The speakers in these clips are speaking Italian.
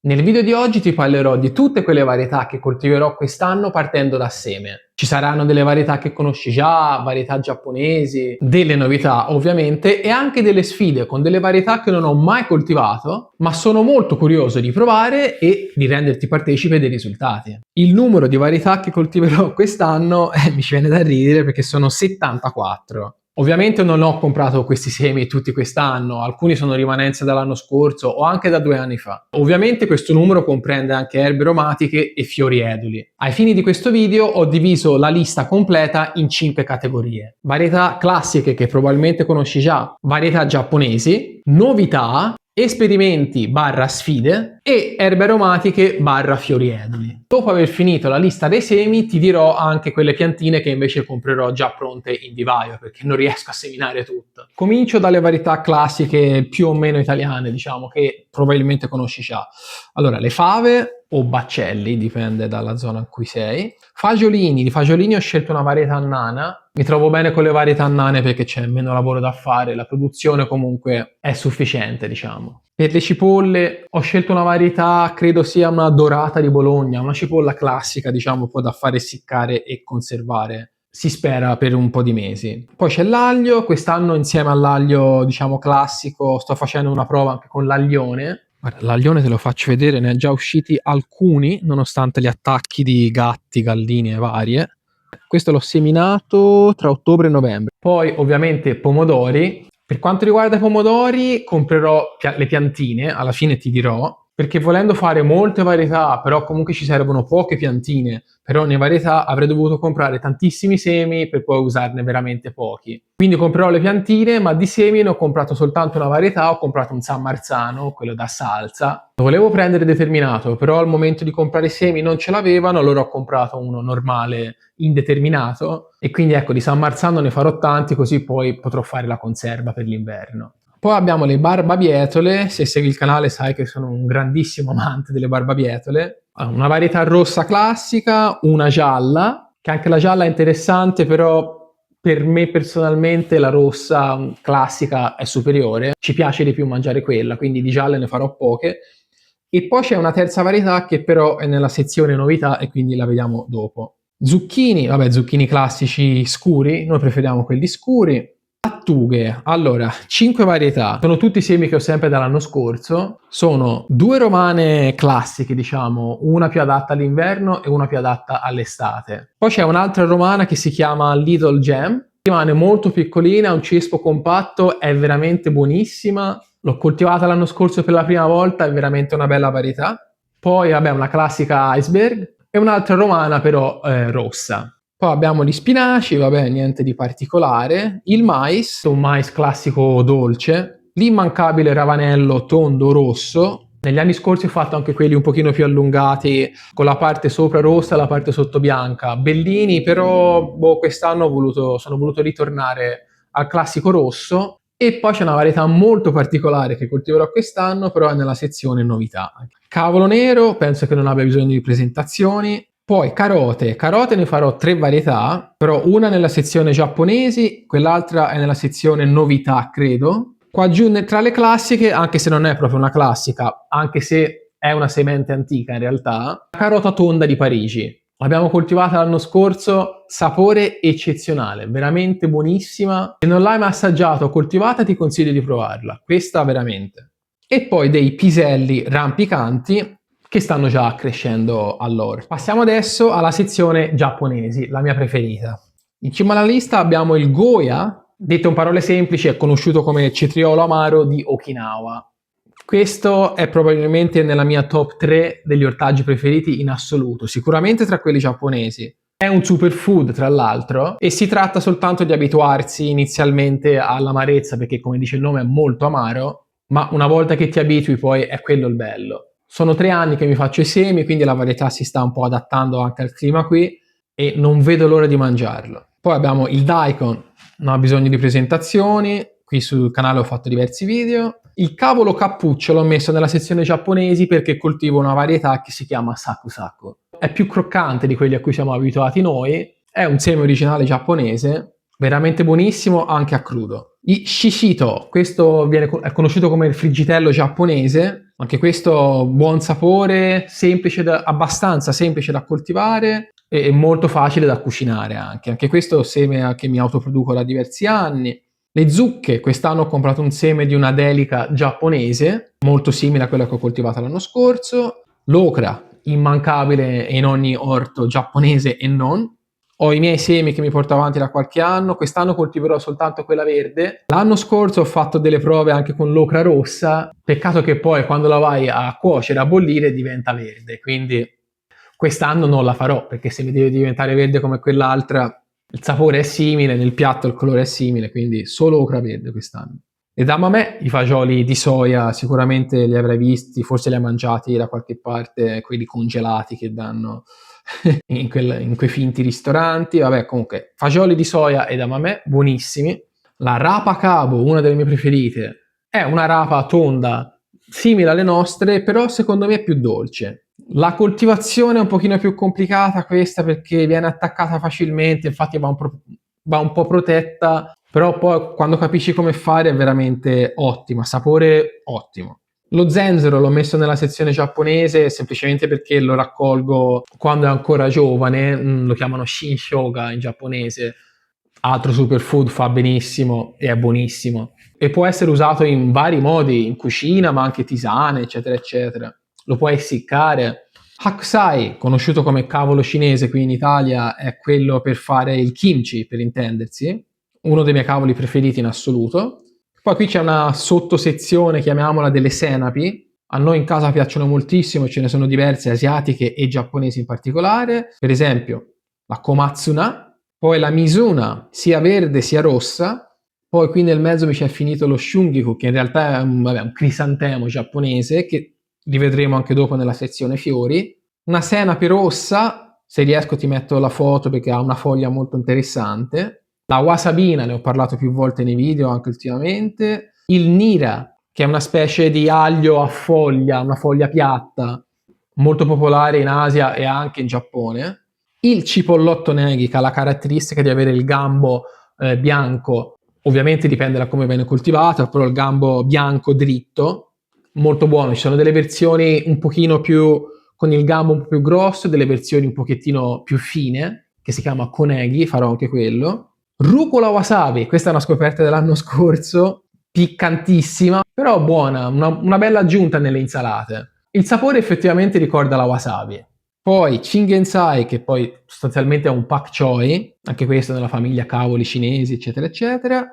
Nel video di oggi ti parlerò di tutte quelle varietà che coltiverò quest'anno partendo da seme. Ci saranno delle varietà che conosci già, varietà giapponesi, delle novità ovviamente e anche delle sfide con delle varietà che non ho mai coltivato, ma sono molto curioso di provare e di renderti partecipe dei risultati. Il numero di varietà che coltiverò quest'anno mi ci viene da ridere perché sono 74. Ovviamente non ho comprato questi semi tutti quest'anno, alcuni sono rimanenze dall'anno scorso o anche da 2 anni fa. Ovviamente questo numero comprende anche erbe aromatiche e fiori eduli. Ai fini di questo video ho diviso la lista completa in 5 categorie. Varietà classiche che probabilmente conosci già, varietà giapponesi, novità, esperimenti barra sfide e erbe aromatiche barra fiori eduli. Dopo aver finito la lista dei semi ti dirò anche quelle piantine che invece comprerò già pronte in vivaio perché non riesco a seminare tutto. Comincio dalle varietà classiche più o meno italiane, diciamo, che probabilmente conosci già. Allora, le fave o baccelli, dipende dalla zona in cui sei. Fagiolini, di fagiolini ho scelto una varietà nana. Mi trovo bene con le varietà nane perché c'è meno lavoro da fare, la produzione comunque è sufficiente, diciamo. Per le cipolle ho scelto una varietà, credo sia una dorata di Bologna, una cipolla classica, diciamo, un po' da fare essiccare e conservare. Si spera per un po' di mesi. Poi c'è l'aglio, quest'anno insieme all'aglio, diciamo, classico, sto facendo una prova anche con l'aglione. Guarda, l'aglione te lo faccio vedere, ne è già usciti alcuni, nonostante gli attacchi di gatti, galline e varie. Questo l'ho seminato tra ottobre e novembre. Poi ovviamente pomodori. Per quanto riguarda i pomodori comprerò le piantine, alla fine ti dirò, perché volendo fare molte varietà, però comunque ci servono poche piantine per ogni varietà, avrei dovuto comprare tantissimi semi per poi usarne veramente pochi. Quindi comprerò le piantine, ma di semi ne ho comprato soltanto una varietà, ho comprato un San Marzano, quello da salsa. Lo volevo prendere determinato, però al momento di comprare i semi non ce l'avevano, allora ho comprato uno normale indeterminato e quindi ecco, di San Marzano ne farò tanti così poi potrò fare la conserva per l'inverno. Poi abbiamo le barbabietole, se segui il canale sai che sono un grandissimo amante delle barbabietole. Una varietà rossa classica, una gialla, che anche la gialla è interessante, però per me personalmente la rossa classica è superiore, ci piace di più mangiare quella, quindi di gialle ne farò poche. E poi c'è una terza varietà che però è nella sezione novità e quindi la vediamo dopo. Zucchini, vabbè, zucchini classici scuri, noi preferiamo quelli scuri. Lattughe, allora, 5 varietà, sono tutti semi che ho sempre dall'anno scorso, sono 2 romane classiche, diciamo, una più adatta all'inverno e una più adatta all'estate. Poi c'è un'altra romana che si chiama Little Gem, rimane molto piccolina, un cespo compatto, è veramente buonissima, l'ho coltivata l'anno scorso per la prima volta, è veramente una bella varietà. Poi, vabbè, una classica iceberg e un'altra romana però rossa. Poi abbiamo gli spinaci, vabbè, niente di particolare. Il mais, un mais classico dolce. L'immancabile ravanello tondo rosso. Negli anni scorsi ho fatto anche quelli un pochino più allungati, con la parte sopra rossa e la parte sotto bianca. Bellini, però quest'anno sono voluto ritornare al classico rosso. E poi c'è una varietà molto particolare che coltiverò quest'anno, però è nella sezione novità. Cavolo nero, penso che non abbia bisogno di presentazioni. Poi carote ne farò 3 varietà, però una nella sezione giapponesi, quell'altra è nella sezione novità, credo. Qua giù tra le classiche, anche se non è proprio una classica, anche se è una semente antica in realtà, la carota tonda di Parigi. L'abbiamo coltivata l'anno scorso, sapore eccezionale, veramente buonissima. Se non l'hai mai assaggiata o coltivata ti consiglio di provarla, questa veramente. E poi dei piselli rampicanti che stanno già crescendo all'orto. Passiamo adesso alla sezione giapponesi, la mia preferita. In cima alla lista abbiamo il Goya, detto in parole semplici è conosciuto come cetriolo amaro di Okinawa. Questo è probabilmente nella mia top 3 degli ortaggi preferiti in assoluto, sicuramente tra quelli giapponesi. È un superfood tra l'altro e si tratta soltanto di abituarsi inizialmente all'amarezza perché come dice il nome è molto amaro, ma una volta che ti abitui poi è quello il bello. Sono 3 anni che mi faccio i semi, quindi la varietà si sta un po' adattando anche al clima qui e non vedo l'ora di mangiarlo. Poi abbiamo il daikon, non ha bisogno di presentazioni, qui sul canale ho fatto diversi video. Il cavolo cappuccio l'ho messo nella sezione giapponesi perché coltivo una varietà che si chiama saku saku. È più croccante di quelli a cui siamo abituati noi, è un seme originale giapponese, veramente buonissimo anche a crudo. Il shishito, questo è conosciuto come il friggitello giapponese, Anche questo buon sapore, abbastanza semplice da coltivare e molto facile da cucinare anche. Anche questo seme che mi autoproduco da diversi anni. Le zucche, quest'anno ho comprato un seme di una delica giapponese, molto simile a quella che ho coltivato l'anno scorso. L'ocra, immancabile in ogni orto giapponese e non. Ho i miei semi che mi porto avanti da qualche anno, quest'anno coltiverò soltanto quella verde. L'anno scorso ho fatto delle prove anche con l'ocra rossa, peccato che poi quando la vai a cuocere, a bollire, diventa verde, quindi quest'anno non la farò, perché se mi deve diventare verde come quell'altra, il sapore è simile, nel piatto il colore è simile, quindi solo ocra verde quest'anno. E edamame, i fagioli di soia sicuramente li avrai visti, forse li hai mangiati da qualche parte, quelli congelati che danno in quei finti ristoranti. Vabbè, comunque, fagioli di soia edamame, buonissimi. La rapa cabo, una delle mie preferite, è una rapa tonda, simile alle nostre, però secondo me è più dolce. La coltivazione è un pochino più complicata questa perché viene attaccata facilmente, infatti va un po' protetta, però poi quando capisci come fare è veramente ottima, sapore ottimo. Lo zenzero l'ho messo nella sezione giapponese semplicemente perché lo raccolgo quando è ancora giovane, lo chiamano shinshoga in giapponese, altro superfood, fa benissimo e è buonissimo. E può essere usato in vari modi, in cucina, ma anche tisane, eccetera, eccetera. Lo puoi essiccare. Hakusai, conosciuto come cavolo cinese qui in Italia, è quello per fare il kimchi, per intendersi, uno dei miei cavoli preferiti in assoluto. Poi qui c'è una sottosezione, chiamiamola, delle senapi. A noi in casa piacciono moltissimo, ce ne sono diverse, asiatiche e giapponesi in particolare. Per esempio, la Komatsuna, poi la Mizuna, sia verde sia rossa. Poi qui nel mezzo mi c'è finito lo Shungiku, che in realtà è un crisantemo giapponese, che rivedremo anche dopo nella sezione fiori. Una senape rossa, se riesco ti metto la foto perché ha una foglia molto interessante. La wasabina, ne ho parlato più volte nei video anche ultimamente. Il nira, che è una specie di aglio a foglia, una foglia piatta, molto popolare in Asia e anche in Giappone. Il cipollotto negi, che ha la caratteristica di avere il gambo bianco, ovviamente dipende da come viene coltivato, però il gambo bianco dritto, molto buono. Ci sono delle versioni un pochino più con il gambo un po' più grosso, delle versioni un pochettino più fine, che si chiama konegi, farò anche quello. Rucola wasabi, questa è una scoperta dell'anno scorso, piccantissima, però buona, una bella aggiunta nelle insalate. Il sapore effettivamente ricorda la wasabi. Poi Chingensai, che poi sostanzialmente è un pak choi, anche questo nella famiglia cavoli cinesi, eccetera, eccetera,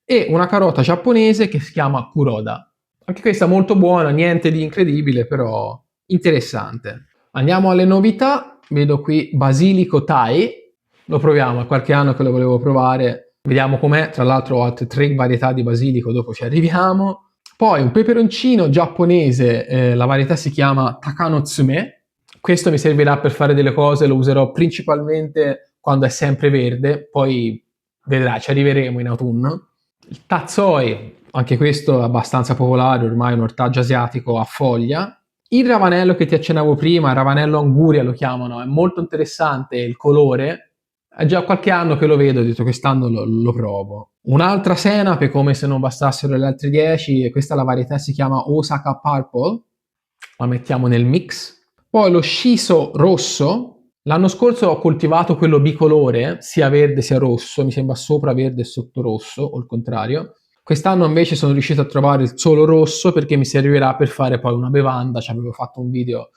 e una carota giapponese che si chiama Kuroda. Anche questa molto buona, niente di incredibile, però interessante. Andiamo alle novità, vedo qui basilico Thai, lo proviamo, è qualche anno che lo volevo provare, vediamo com'è, tra l'altro ho altre 3 varietà di basilico, dopo ci arriviamo. Poi un peperoncino giapponese, la varietà si chiama Takanotsume, questo mi servirà per fare delle cose, lo userò principalmente quando è sempre verde, poi vedrai, ci arriveremo in autunno. Il tatsoi, anche questo è abbastanza popolare, ormai un ortaggio asiatico a foglia. Il ravanello che ti accennavo prima, il ravanello anguria lo chiamano, è molto interessante il colore, è già qualche anno che lo vedo, ho detto quest'anno lo provo. Un'altra senape, come se non bastassero le altre 10, e questa la varietà si chiama Osaka Purple, la mettiamo nel mix. Poi lo shiso rosso, l'anno scorso ho coltivato quello bicolore, sia verde sia rosso, mi sembra sopra verde e sotto rosso, o il contrario. Quest'anno invece sono riuscito a trovare il solo rosso perché mi servirà per fare poi una bevanda, ci avevo fatto un video,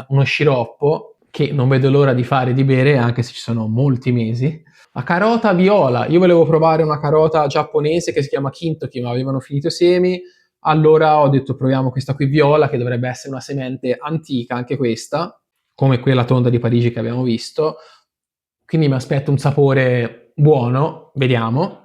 uno sciroppo, che non vedo l'ora di fare e di bere, anche se ci sono molti mesi. La carota viola, io volevo provare una carota giapponese che si chiama Kintoki, ma avevano finito i semi, allora ho detto proviamo questa qui viola, che dovrebbe essere una semente antica anche questa, come quella tonda di Parigi che abbiamo visto, quindi mi aspetto un sapore buono, vediamo.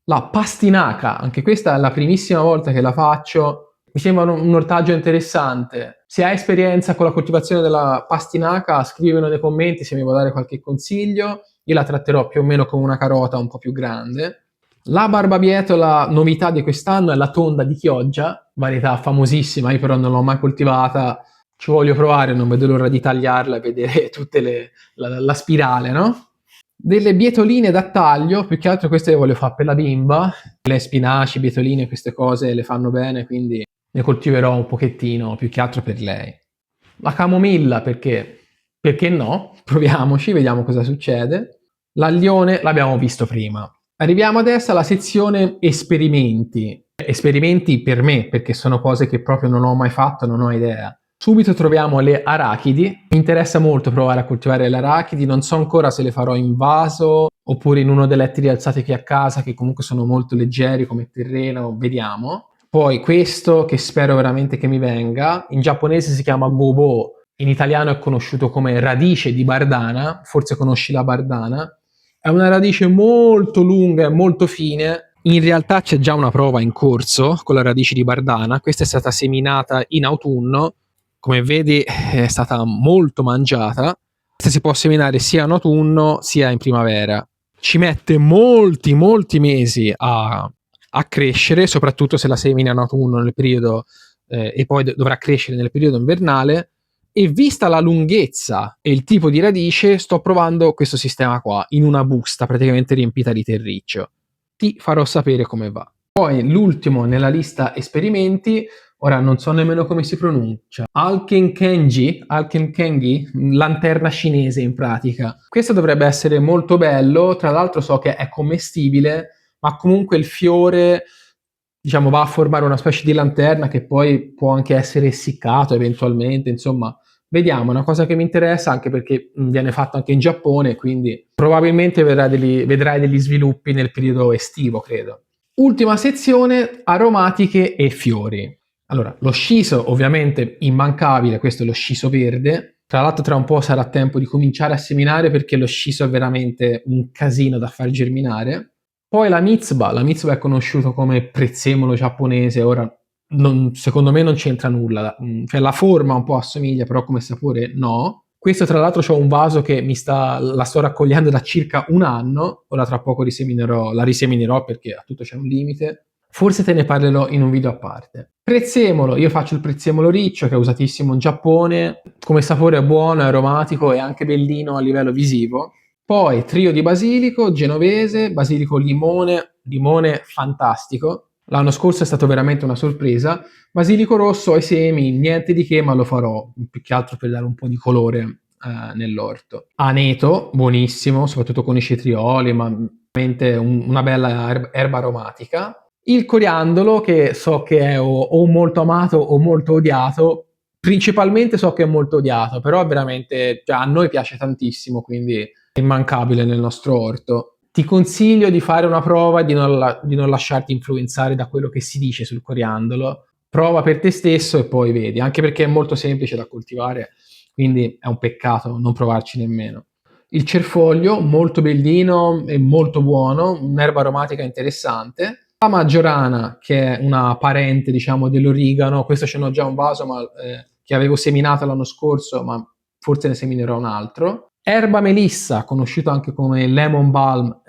La pastinaca, anche questa è la primissima volta che la faccio, mi sembra un ortaggio interessante. Se hai esperienza con la coltivazione della pastinaca, scrivilo nei commenti se mi vuoi dare qualche consiglio. Io la tratterò più o meno come una carota un po' più grande. La barbabietola novità di quest'anno è la tonda di Chioggia, varietà famosissima, io però non l'ho mai coltivata, ci voglio provare, non vedo l'ora di tagliarla e vedere tutte la spirale, no? Delle bietoline da taglio, più che altro queste le voglio fare per la bimba, le spinaci, bietoline, queste cose le fanno bene, quindi ne coltiverò un pochettino, più che altro per lei. La camomilla perché no? Proviamoci, vediamo cosa succede. L'allione l'abbiamo visto prima. Arriviamo adesso alla sezione esperimenti. Esperimenti per me, perché sono cose che proprio non ho mai fatto, non ho idea. Subito troviamo le arachidi. Mi interessa molto provare a coltivare le arachidi, non so ancora se le farò in vaso oppure in uno dei letti rialzati qui a casa, che comunque sono molto leggeri come terreno, vediamo. Poi questo che spero veramente che mi venga, in giapponese si chiama gobo, in italiano è conosciuto come radice di bardana, forse conosci la bardana. È una radice molto lunga e molto fine. In realtà c'è già una prova in corso con la radice di bardana, questa è stata seminata in autunno, come vedi è stata molto mangiata. Questa si può seminare sia in autunno sia in primavera. Ci mette molti mesi a crescere, soprattutto se la semina in autunno nel periodo e poi dovrà crescere nel periodo invernale. E vista la lunghezza e il tipo di radice, sto provando questo sistema qua in una busta praticamente riempita di terriccio. Ti farò sapere come va. Poi l'ultimo nella lista esperimenti, ora non so nemmeno come si pronuncia, Alkenkengi, lanterna cinese in pratica. Questo dovrebbe essere molto bello, tra l'altro so che è commestibile, ma comunque il fiore, diciamo, va a formare una specie di lanterna che poi può anche essere essiccato eventualmente, insomma. Vediamo, è una cosa che mi interessa anche perché viene fatto anche in Giappone, quindi probabilmente vedrai degli sviluppi nel periodo estivo, credo. Ultima sezione, aromatiche e fiori. Allora, lo sciso ovviamente immancabile, questo è lo sciso verde. Tra l'altro tra un po' sarà tempo di cominciare a seminare perché lo sciso è veramente un casino da far germinare. Poi la mizba è conosciuto come prezzemolo giapponese, ora secondo me non c'entra nulla, cioè la forma un po' assomiglia, però come sapore no. Questo tra l'altro c'ho un vaso che la sto raccogliendo da circa un anno, ora tra poco la riseminerò perché a tutto c'è un limite. Forse te ne parlerò in un video a parte. Prezzemolo, io faccio il prezzemolo riccio che è usatissimo in Giappone, come sapore è buono, è aromatico e anche bellino a livello visivo. Poi trio di basilico, genovese, basilico limone fantastico. L'anno scorso è stato veramente una sorpresa. Basilico rosso ai semi, niente di che, ma lo farò più che altro per dare un po' di colore nell'orto. Aneto, buonissimo, soprattutto con i cetrioli, ma veramente una bella erba aromatica. Il coriandolo, che so che è o molto amato o molto odiato, principalmente so che è molto odiato, però veramente, cioè, a noi piace tantissimo, quindi è immancabile nel nostro orto. Ti consiglio di fare una prova e di non lasciarti influenzare da quello che si dice sul coriandolo. Prova per te stesso e poi vedi, anche perché è molto semplice da coltivare, quindi è un peccato non provarci nemmeno. Il cerfoglio, molto bellino e molto buono, un'erba aromatica interessante. La maggiorana, che è una parente, diciamo, dell'origano, questo ce n'ho già un vaso che avevo seminato l'anno scorso, ma forse ne seminerò un altro. Erba melissa, conosciuta anche come lemon balm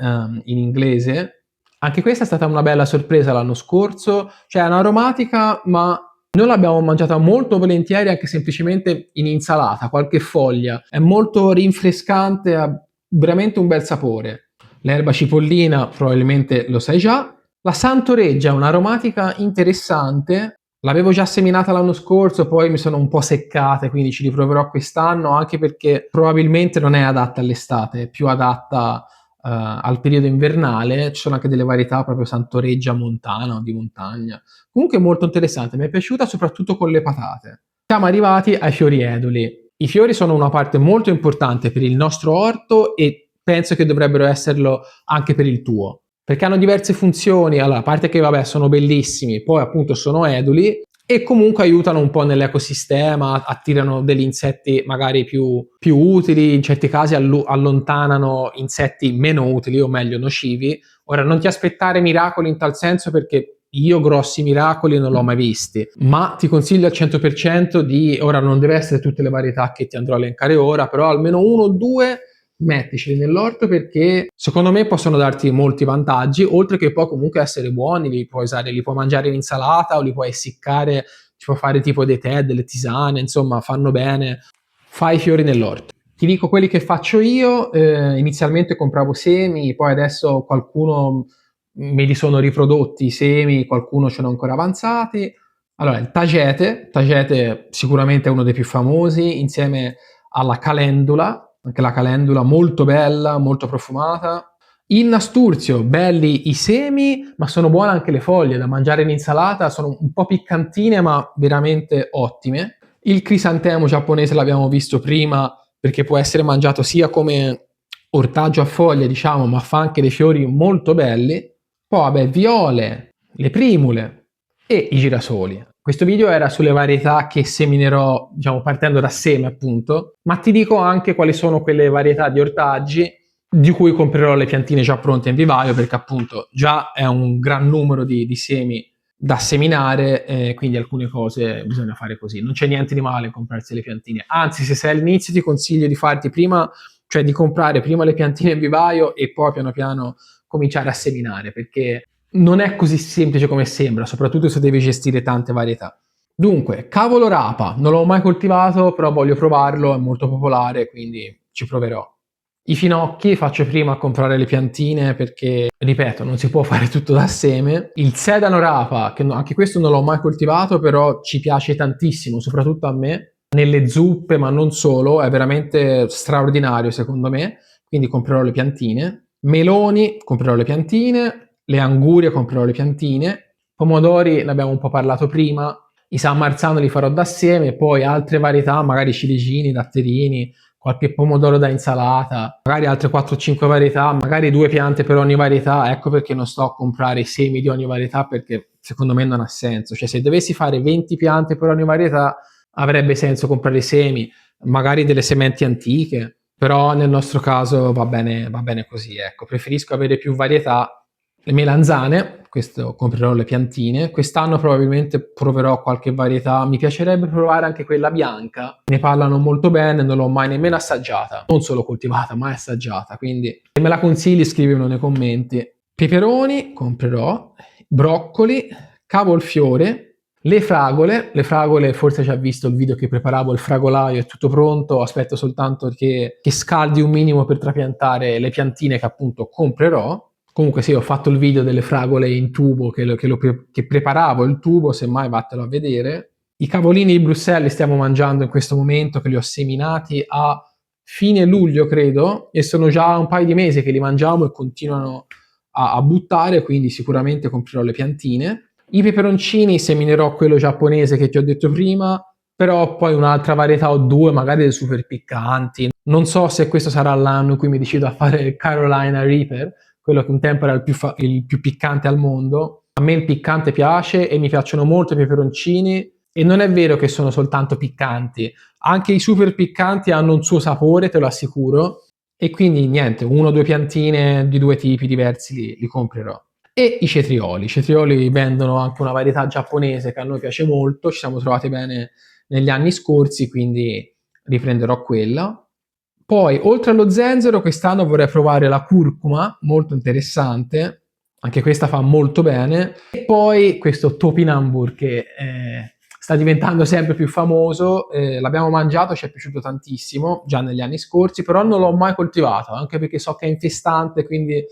in inglese, anche questa è stata una bella sorpresa l'anno scorso, cioè è un'aromatica, ma noi l'abbiamo mangiata molto volentieri anche semplicemente in insalata, qualche foglia, è molto rinfrescante, ha veramente un bel sapore. L'erba cipollina probabilmente lo sai già. La Santoreggia è un'aromatica interessante, l'avevo già seminata l'anno scorso, poi mi sono un po' seccate, quindi ci riproverò quest'anno, anche perché probabilmente non è adatta all'estate, è più adatta al periodo invernale. Ci sono anche delle varietà proprio Santoreggia montana o di montagna. Comunque è molto interessante, mi è piaciuta soprattutto con le patate. Siamo arrivati ai fiori eduli. I fiori sono una parte molto importante per il nostro orto e penso che dovrebbero esserlo anche per il tuo, perché hanno diverse funzioni. Allora, a parte che vabbè sono bellissimi, poi appunto sono eduli e comunque aiutano un po' nell'ecosistema, attirano degli insetti magari più utili, in certi casi allontanano insetti meno utili o meglio nocivi. Ora non ti aspettare miracoli in tal senso perché io grossi miracoli non l'ho mai visti, ma ti consiglio al 100% ora non deve essere tutte le varietà che ti andrò a elencare ora, però almeno uno o due metticeli nell'orto perché secondo me possono darti molti vantaggi, oltre che poi comunque essere buoni, li puoi usare, li puoi mangiare in insalata o li puoi essiccare, ci puoi fare tipo dei tè, delle tisane, insomma fanno bene. Fai i fiori nell'orto. Ti dico quelli che faccio io, inizialmente compravo semi, poi adesso qualcuno me li sono riprodotti i semi, qualcuno ce l'ho ancora avanzati. Allora, il tagete sicuramente è uno dei più famosi, insieme alla calendula, anche la calendula molto bella, molto profumata. Il nasturzio, belli i semi, ma sono buone anche le foglie, da mangiare in insalata, sono un po' piccantine ma veramente ottime. Il crisantemo giapponese l'abbiamo visto prima, perché può essere mangiato sia come ortaggio a foglie, diciamo, ma fa anche dei fiori molto belli. Poi, vabbè, viole, le primule e i girasoli. Questo video era sulle varietà che seminerò, diciamo, partendo da seme, appunto, ma ti dico anche quali sono quelle varietà di ortaggi di cui comprerò le piantine già pronte in vivaio, perché appunto già è un gran numero di semi da seminare, quindi alcune cose bisogna fare così. Non c'è niente di male in comprarsi le piantine, anzi, se sei all'inizio ti consiglio di farti prima, cioè di comprare prima le piantine in vivaio e poi piano piano cominciare a seminare, perché non è così semplice come sembra, soprattutto se devi gestire tante varietà. Dunque, cavolo rapa, non l'ho mai coltivato, però voglio provarlo, è molto popolare, quindi ci proverò. I finocchi faccio prima a comprare le piantine perché, ripeto, non si può fare tutto da seme. Il sedano rapa, che anche questo non l'ho mai coltivato, però ci piace tantissimo, soprattutto a me, nelle zuppe, ma non solo, è veramente straordinario secondo me, quindi comprerò le piantine. Meloni, comprerò le piantine. Le angurie, comprerò le piantine. Pomodori, ne abbiamo un po' parlato prima. I San Marzano li farò da seme, poi altre varietà, magari ciliegini, datterini, qualche pomodoro da insalata, magari altre 4-5 varietà, magari 2 piante per ogni varietà. Ecco perché non sto a comprare i semi di ogni varietà, perché secondo me non ha senso. Cioè, se dovessi fare 20 piante per ogni varietà, avrebbe senso comprare i semi, magari delle sementi antiche, però nel nostro caso va bene così, ecco. Preferisco avere più varietà. Le melanzane, questo comprerò le piantine. Quest'anno probabilmente proverò qualche varietà, mi piacerebbe provare anche quella bianca, ne parlano molto bene, non l'ho mai nemmeno assaggiata, non solo coltivata, ma assaggiata, quindi se me la consigli scrivimelo nei commenti. Peperoni comprerò, broccoli, cavolfiore, le fragole forse già visto il video che preparavo, il fragolaio è tutto pronto, aspetto soltanto che scaldi un minimo per trapiantare le piantine che appunto comprerò. Comunque sì, ho fatto il video delle fragole in tubo, che preparavo il tubo, semmai vattelo a vedere. I cavolini di Bruxelles li stiamo mangiando in questo momento, che li ho seminati a fine luglio, credo, e sono già un paio di mesi che li mangiamo e continuano a buttare, quindi sicuramente comprerò le piantine. I peperoncini seminerò quello giapponese che ti ho detto prima, però poi un'altra varietà o due, magari dei super piccanti. Non so se questo sarà l'anno in cui mi decido a fare il Carolina Reaper, quello che un tempo era il più piccante al mondo. A me il piccante piace e mi piacciono molto i peperoncini, e non è vero che sono soltanto piccanti, anche i super piccanti hanno un suo sapore, te lo assicuro, e quindi niente, 1 o 2 piantine di 2 tipi diversi li comprerò. E i cetrioli vendono anche una varietà giapponese che a noi piace molto, ci siamo trovati bene negli anni scorsi, quindi riprenderò quella. Poi, oltre allo zenzero, quest'anno vorrei provare la curcuma, molto interessante, anche questa fa molto bene. E poi questo topinambur che sta diventando sempre più famoso, l'abbiamo mangiato, ci è piaciuto tantissimo, già negli anni scorsi, però non l'ho mai coltivato, anche perché so che è infestante, quindi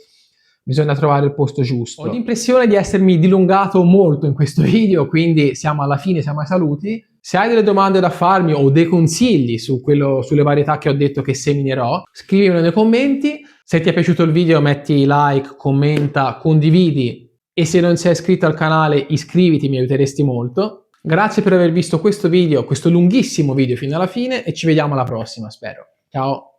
bisogna trovare il posto giusto. Ho l'impressione di essermi dilungato molto in questo video, quindi siamo alla fine, siamo ai saluti. Se hai delle domande da farmi o dei consigli sulle varietà che ho detto che seminerò, scrivimelo nei commenti. Se ti è piaciuto il video metti like, commenta, condividi, e se non sei iscritto al canale iscriviti, mi aiuteresti molto. Grazie per aver visto questo video, questo lunghissimo video fino alla fine, e ci vediamo alla prossima, spero. Ciao!